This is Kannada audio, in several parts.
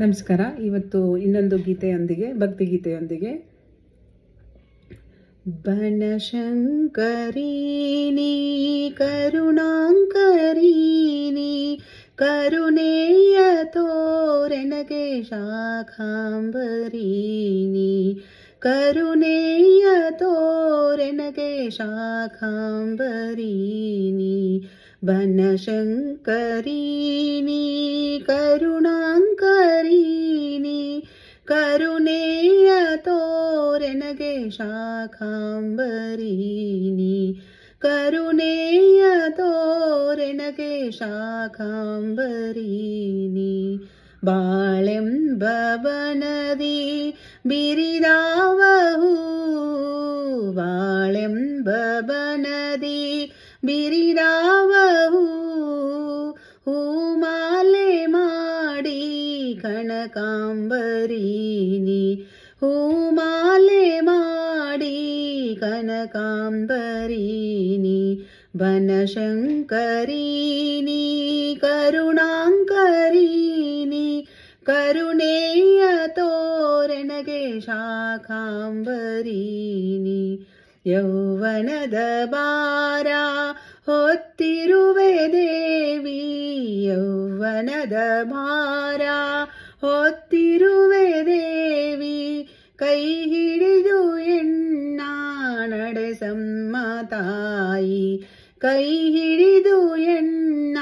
ನಮಸ್ಕಾರ. ಇವತ್ತು ಇನ್ನೊಂದು ಗೀತೆಯೊಂದಿಗೆ, ಭಕ್ತಿಗೀತೆಯೊಂದಿಗೆ. ಬನಶಂಕರೀನಿ ಕರುಣಾಂಕರೀನಿ ಕರುಣೇಯ ತೋರೆನಗೆ ಶಾಖಾಂಬರೀನಿ ಕರುಣೇಯ ತೋರೆನಗೆ ಶಾಖಾಂಬರೀನಿ ಬನಶಂಕರೀನಿ ಕರುಣಾಂಕರೀನಿ ಕರುಣೇಯ ತೋರೆನಗೆ ಶಾಖಾಂಬರೀನಿ ಕರುಣೇಯ ತೋರೆನಗೆ ಶಾಖಾಂಬರೀನಿ ಬಾಳೆಂಬ ಬನದಿ ಬಿರಿದಾವಹೂ ಬಾಳೆಂಬ ಬನದಿ ಬಿರಿದಾವಹೂ ಹೂಮಾಲೆ ಮಾಡಿ ಕನಕಾಂಬರೀನಿ ಹೂಮಾಲೆ ಮಾಡಿ ಕನಕಾಂಬರೀನಿ ಬನಶಂಕರೀನಿ ಕರುಣಾಂಕರೀನಿ ಕರುಣೇಯ ತೋರೆನಗೆ ಶಾಖಾಂಬರೀನಿ ಯೌವನದ ಭಾರ ಹೊತ್ತಿರುವೆ ದೇವಿ ಯೌವನದ ಭಾರ ಹೊತ್ತಿರುವೆ ದೇವಿ ಕೈ ಹಿಡಿದು ಎನ್ನ ನಡೆಸಮ್ಮ ತಾಯಿ ಕೈ ಹಿಡಿದು ಎನ್ನ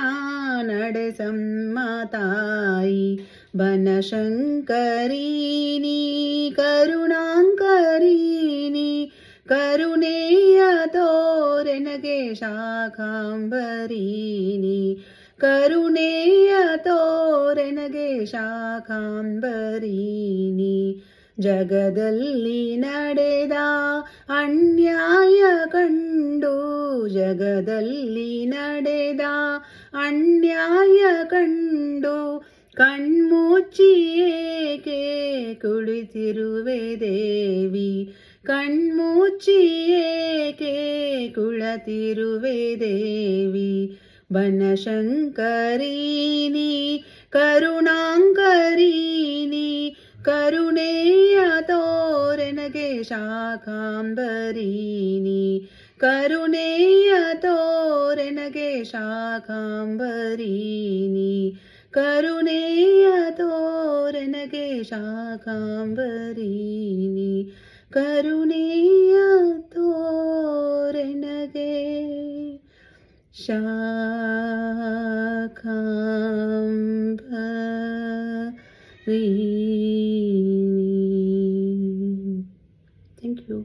ನಡೆಸಮ್ಮ ತಾಯಿ ಬನಶಂಕರೀನಿ ಕರುಣಾಂಕರೀನಿ ಕರುಣೇಯ ತೋರೆನಗೆ ಶಾಖಾಂಬರೀನಿ ಕರುಣೇಯ ತೋರೆನಗೆ ಶಾಖಾಂಬರೀನಿ ಜಗದಲ್ಲಿ ನಡೆದ ಅನ್ಯಾಯ ಕಂಡು ಜಗದಲ್ಲಿ ನಡೆದ ಅನ್ಯಾಯ ಕಂಡು ಕಣ್ಮುಚ್ಚಿ ಏಕೆ ಕುಳಿತಿರುವೆ ದೇವಿ ಕಣ್ಮುಚ್ಚಿ ಏಕೆ ಕುಳಿತಿರುವೆ ದೇವಿ ಬನಶಂಕರೀನಿ ಕರುಣಾಂಕರೀನಿ ಕರುಣೇಯ ತೋರೆನಗೆ ಶಾಖಾಂಬರೀನಿ ಕರುಣೇಯ ತೋರೆನಗೆ ಶಾಖಾಂಬರೀನಿ ಕರುಣೇಯ ತೋರೆನಗೆ ಶಾಖಾಂಬರೀನಿ ಕರುಣೇಯ ತೋರೆನಗೆ ಶಾಖಾಂಬರೀನಿ. Thank you.